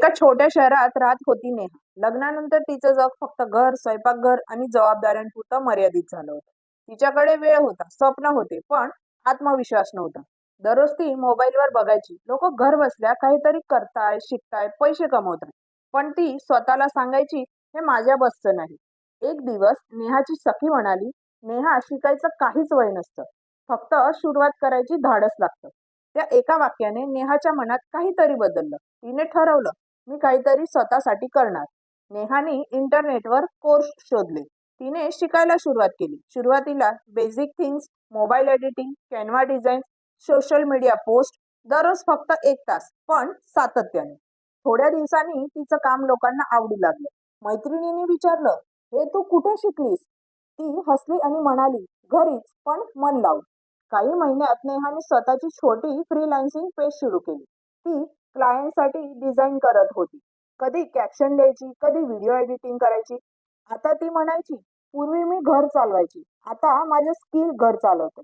एका छोट्या शहरात राहत होती नेहा. लग्नानंतर तिचं जग फक्त घर, स्वयंपाकघर आणि जबाबदाऱ्यांपुरतं मर्यादित झालं होतं. तिच्याकडे वेळ होता, स्वप्न होते, पण आत्मविश्वास नव्हता. दररोज ती मोबाईलवर बघायची, लोक घर बसल्या काहीतरी करताय, शिकताय, पैसे कमवताय. पण ती स्वतःला सांगायची, हे माझ्या बसचं नाही. एक दिवस नेहाची सखी म्हणाली, नेहा, शिकायचं काहीच वय नसतं. फक्त सुरुवात करायची धाडस लागतं. त्या एका वाक्याने नेहाच्या मनात काहीतरी बदललं. तिने ठरवलं, मी काहीतरी स्वतःसाठी करणार. नेहाने इंटरनेटवर कोर्स शोधले. तिने शिकायला सुरुवात केली. सुरुवातीला basic things, mobile editing, Canva design, social media post, दररोज फक्त 1 तास, पण सातत्याने. थोड्या दिवसांनी तिचं काम लोकांना आवडू लागलं. मैत्रिणींनी विचारलं, हे तू कुठे शिकलीस? ती हसली आणि म्हणाली, घरीच, पण मन लावून. काही महिन्यात नेहाने स्वतःची छोटी फ्रीलान्सिंग पेज सुरू केली. ती क्लायंटसाठी डिझाईन करत होती. कधी कॅप्शन द्यायची, कधी व्हिडिओ एडिटिंग करायची. आता ती म्हणायची, पूर्वी मी घर चालवायची, आता माझे स्किल घर चालवते.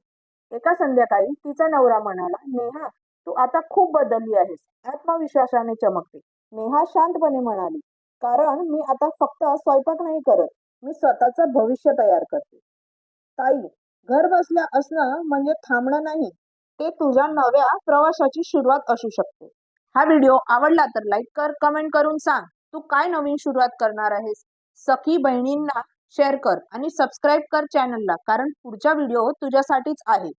एका संध्याकाळी तिचा नवरा म्हणाला, नेहा, तू आता खूप बदलली आहेस, आत्मविश्वासाने चमकते. नेहा शांतपणे म्हणाली, कारण मी आता फक्त स्वयंपाक नाही करत, मी स्वतःचं भविष्य तयार करते. ताई, घर बसल्या असणं म्हणजे थांबणं नाही, ते तुझ्या नव्या प्रवासाची सुरुवात असू शकते. हा व्हिडिओ आवडला तर लाईक कर, कमेंट करून सांग तू काय नवीन सुरुवात करणार आहेस. सखी बहिणींना शेअर कर आणि सबस्क्राईब कर चॅनलला, कारण पुढचा व्हिडिओ तुझ्यासाठीच आहे.